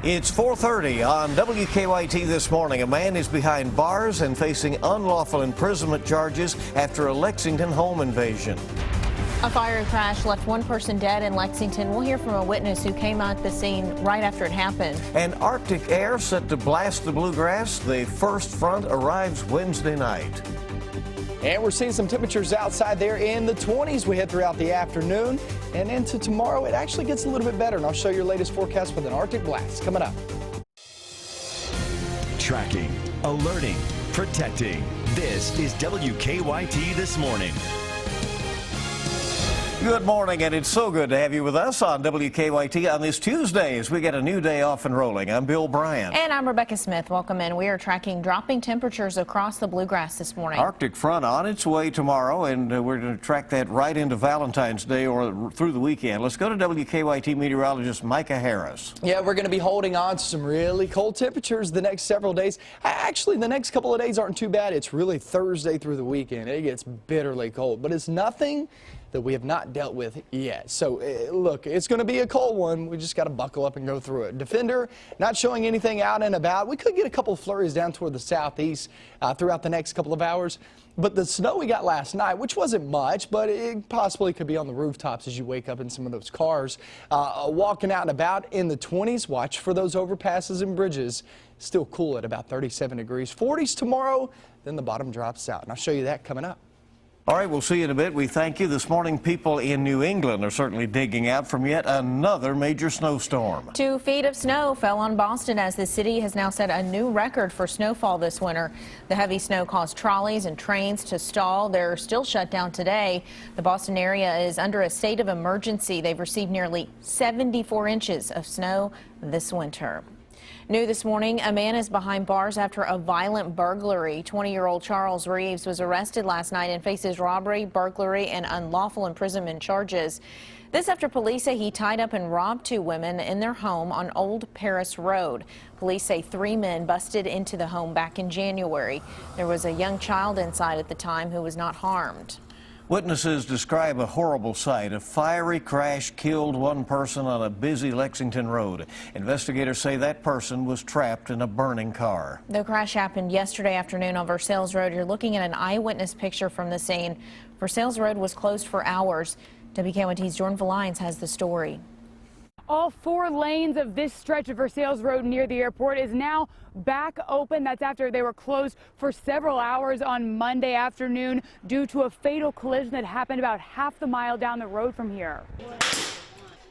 It's 4:30 on WKYT this morning. A man is behind bars and facing unlawful imprisonment charges after a Lexington home invasion. A fiery crash left one person dead in Lexington. We'll hear from a witness who came at the scene right after it happened. And Arctic air set to blast the bluegrass. The first front arrives Wednesday night. And we're seeing some temperatures outside there in the 20s. We head throughout the afternoon and into tomorrow. It actually gets a little bit better, and I'll show you your latest forecast with an Arctic blast coming up. Tracking, alerting, protecting. This is WKYT This Morning. Good morning, and it's so good to have you with us on WKYT on this Tuesday as we get a new day off and rolling. I'm Bill Bryant. And I'm Rebecca Smith. Welcome in. We are tracking dropping temperatures across the bluegrass this morning. Arctic front on its way tomorrow, and we're going to track that right into Valentine's Day or through the weekend. Let's go to WKYT meteorologist Micah Harris. Yeah, we're going to be holding on to some really cold temperatures the next several days. Actually, the next couple of days aren't too bad. It's really Thursday through the weekend. It gets bitterly cold, but it's nothing that we have not dealt with yet. So look, it's going to be a cold one. We just got to buckle up and go through it. Defender not showing anything out and about. We could get a couple of flurries down toward the southeast throughout the next couple of hours. But the snow we got last night, which wasn't much, but it possibly could be on the rooftops as you wake up in some of those cars. Walking out and about in the 20s. Watch for those overpasses and bridges. Still cool at about 37 degrees. 40s tomorrow, then the bottom drops out. And I'll show you that coming up. All right, we'll see you in a bit. We thank you. This morning, people in New England are certainly digging out from yet another major snowstorm. 2 feet of snow fell on Boston as the city has now set a new record for snowfall this winter. The heavy snow caused trolleys and trains to stall. They're still shut down today. The Boston area is under a state of emergency. They've received nearly 74 inches of snow this winter. New this morning, a man is behind bars after a violent burglary. 20-year-old Charles Reeves was arrested last night and faces robbery, burglary, and unlawful imprisonment charges. This after police say he tied up and robbed 2 women in their home on Old Paris Road. Police say 3 men busted into the home back in January. There was a young child inside at the time who was not harmed. Witnesses describe a horrible sight. A fiery crash killed one person on a busy Lexington road. Investigators say that person was trapped in a burning car. The crash happened yesterday afternoon on Versailles Road. You're looking at an eyewitness picture from the scene. Versailles Road was closed for hours. WKYT's Jordan Valines has the story. All 4 lanes of this stretch of Versailles Road near the airport is now back open. That's after they were closed for several hours on Monday afternoon due to a fatal collision that happened about half the mile down the road from here.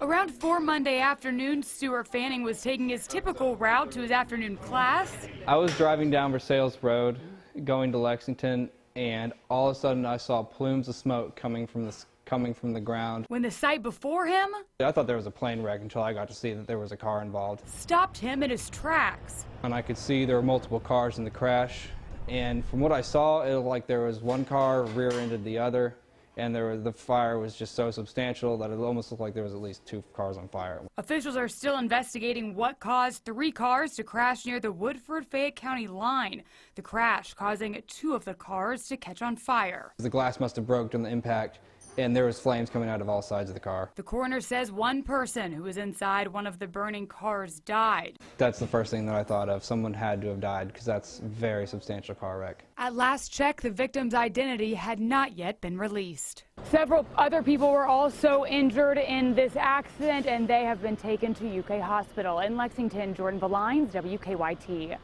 Around 4 Monday afternoon, Stuart Fanning was taking his typical route to his afternoon class. I was driving down Versailles Road going to Lexington, and all of a sudden I saw plumes of smoke coming from the ground. When the sight before him, I thought there was a plane wreck until I got to see that there was a car involved. Stopped him in his tracks. And I could see there were multiple cars in the crash, and from what I saw, it looked like there was one car rear-ended the other, and the fire was just so substantial that it almost looked like there was at least 2 cars on fire. Officials are still investigating what caused 3 cars to crash near the Woodford-Fayette County line. The crash causing 2 of the cars to catch on fire. The glass must have broke during the impact, and there was flames coming out of all sides of the car. The coroner says one person who was inside one of the burning cars died. That's the first thing that I thought of. Someone had to have died because that's a very substantial car wreck. At last check, the victim's identity had not yet been released. Several other people were also injured in this accident, and they have been taken to UK Hospital. In Lexington, Jordan Valines, WKYT.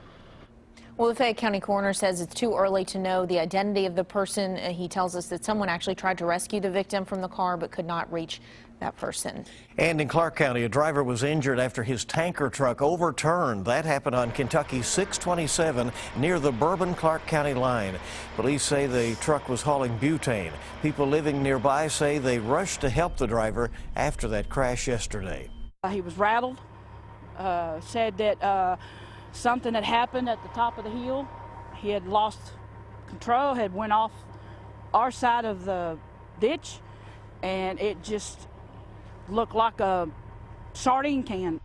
Well, the Fayette County coroner says it's too early to know the identity of the person. He tells us that someone actually tried to rescue the victim from the car but could not reach that person. And in Clark County, a driver was injured after his tanker truck overturned. That happened on Kentucky 627 near the Bourbon-Clark County line. Police say the truck was hauling butane. People living nearby say they rushed to help the driver after that crash yesterday. He was rattled, said that something had happened at the top of the hill. He had lost control, had went off our side of the ditch, and it just looked like a sardine can.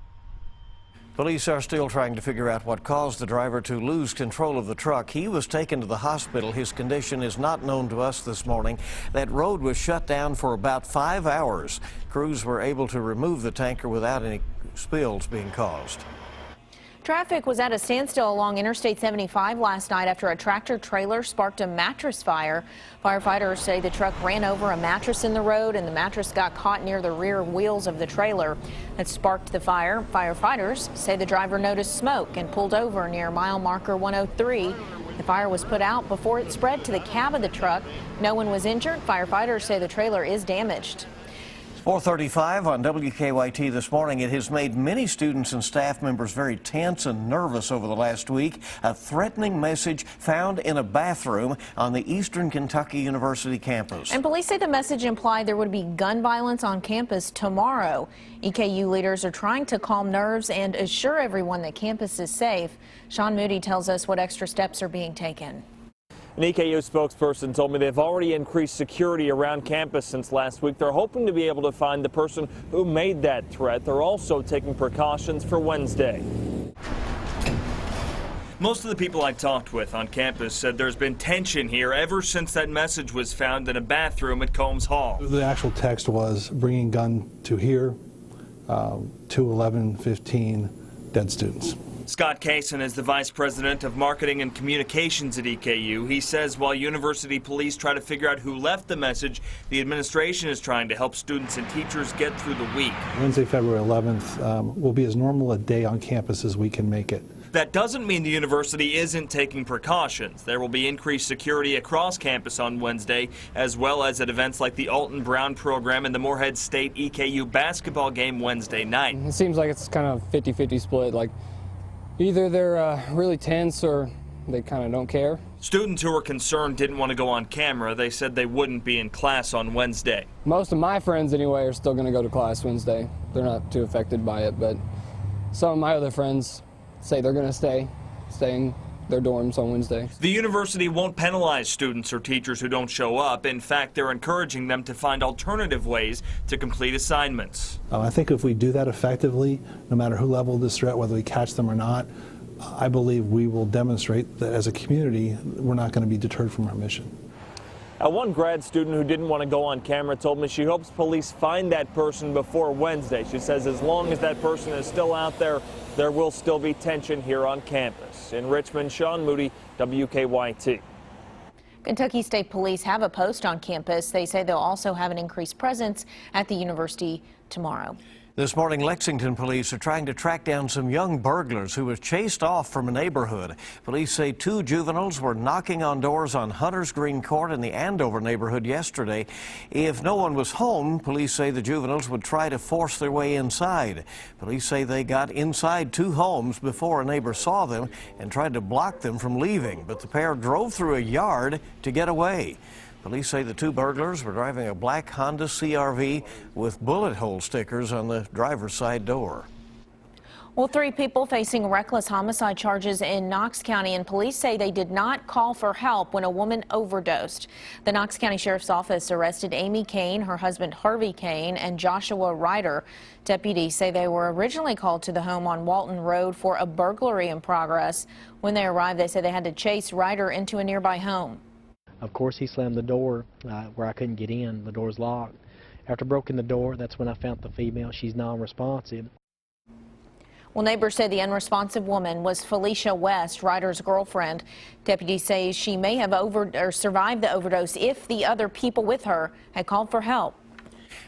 Police are still trying to figure out what caused the driver to lose control of the truck. He was taken to the hospital. His condition is not known to us this morning. That road was shut down for about 5 hours. Crews were able to remove the tanker without any spills being caused. Traffic was at a standstill along Interstate 75 last night after a tractor trailer sparked a mattress fire. Firefighters say the truck ran over a mattress in the road and the mattress got caught near the rear wheels of the trailer that sparked the fire. Firefighters say the driver noticed smoke and pulled over near mile marker 103. The fire was put out before it spread to the cab of the truck. No one was injured. Firefighters say the trailer is damaged. 4:35 on WKYT this morning. It has made many students and staff members very tense and nervous over the last week. A threatening message found in a bathroom on the Eastern Kentucky University campus. And police say the message implied there would be gun violence on campus tomorrow. EKU leaders are trying to calm nerves and assure everyone that campus is safe. Sean Moody tells us what extra steps are being taken. An EKU spokesperson told me they've already increased security around campus since last week. They're hoping to be able to find the person who made that threat. They're also taking precautions for Wednesday. Most of the people I talked with on campus said there's been tension here ever since that message was found in a bathroom at Combs Hall. The actual text was bringing gun to here, 211-15 dead students. Scott Kaysen is the vice president of marketing and communications at EKU. He says while university police try to figure out who left the message, the administration is trying to help students and teachers get through the week. Wednesday, February 11th will be as normal a day on campus as we can make it. That doesn't mean the university isn't taking precautions. There will be increased security across campus on Wednesday, as well as at events like the Alton Brown program and the Morehead State EKU basketball game Wednesday night. It seems like it's kind of 50-50 split. Like either they're really tense or they kind of don't care. Students who were concerned didn't want to go on camera. They said they wouldn't be in class on Wednesday. Most of my friends anyway are still going to go to class Wednesday. They're not too affected by it, but some of my other friends say they're going to stay in their dorms on Wednesday. The university won't penalize students or teachers who don't show up. In fact, they're encouraging them to find alternative ways to complete assignments. I think if we do that effectively, no matter who leveled this threat, whether we catch them or not, I believe we will demonstrate that as a community, we're not going to be deterred from our mission. One grad student who didn't want to go on camera told me she hopes police find that person before Wednesday. She says as long as that person is still out there, there will still be tension here on campus. In Richmond, Sean Moody, WKYT. Kentucky State Police have a post on campus. They say they'll also have an increased presence at the university tomorrow. This morning, Lexington police are trying to track down some young burglars who were chased off from a neighborhood. Police say 2 juveniles were knocking on doors on Hunters Green Court in the Andover neighborhood yesterday. If no one was home, police say the juveniles would try to force their way inside. Police say they got inside 2 homes before a neighbor saw them and tried to block them from leaving, but the pair drove through a yard to get away. Police say the 2 burglars were driving a black Honda CR-V with bullet hole stickers on the driver's side door. Well, 3 people facing reckless homicide charges in Knox County, and police say they did not call for help when a woman overdosed. The Knox County Sheriff's Office arrested Amy Kane, her husband Harvey Kane, and Joshua Ryder. Deputies say they were originally called to the home on Walton Road for a burglary in progress. When they arrived, they said they had to chase Ryder into a nearby home. Of course, he slammed the door where I couldn't get in. The door's locked. After breaking the door, that's when I found the female. She's non-responsive. Well, neighbors say the unresponsive woman was Felicia West, Ryder's girlfriend. Deputies say she may have survived the overdose if the other people with her had called for help.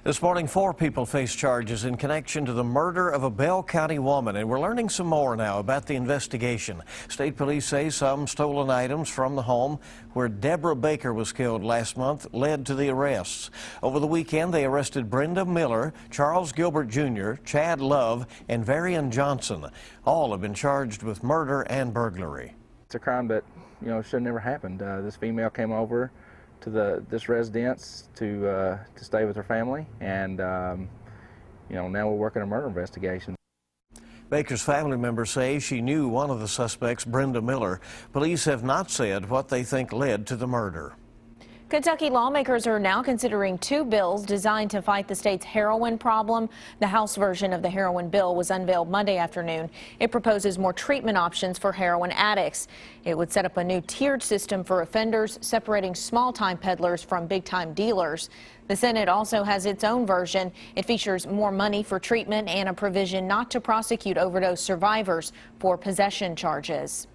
This morning, 4 people face charges in connection to the murder of a Bell County woman, and we're learning some more now about the investigation. State police say some stolen items from the home where Deborah Baker was killed last month led to the arrests. Over the weekend, they arrested Brenda Miller, Charles Gilbert Jr., Chad Love, and Varian Johnson. All have been charged with murder and burglary. It's a crime that, should have never happened. This female came over to this residence to stay with her family, and now we're working a murder investigation. Baker's family members say she knew one of the suspects, Brenda Miller. Police have not said what they think led to the murder. Kentucky lawmakers are now considering two bills designed to fight the state's heroin problem. The House version of the heroin bill was unveiled Monday afternoon. It proposes more treatment options for heroin addicts. It would set up a new tiered system for offenders, separating small-time peddlers from big-time dealers. The Senate also has its own version. It features more money for treatment and a provision not to prosecute overdose survivors for possession charges.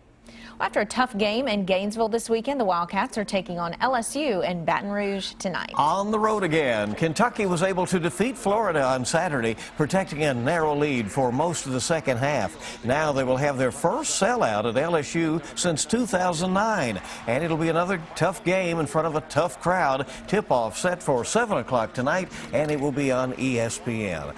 After a tough game in Gainesville this weekend, the Wildcats are taking on LSU in Baton Rouge tonight. On the road again, Kentucky was able to defeat Florida on Saturday, protecting a narrow lead for most of the second half. Now they will have their first sellout at LSU since 2009, and it'll be another tough game in front of a tough crowd. Tip-off set for 7 o'clock tonight, and it will be on ESPN.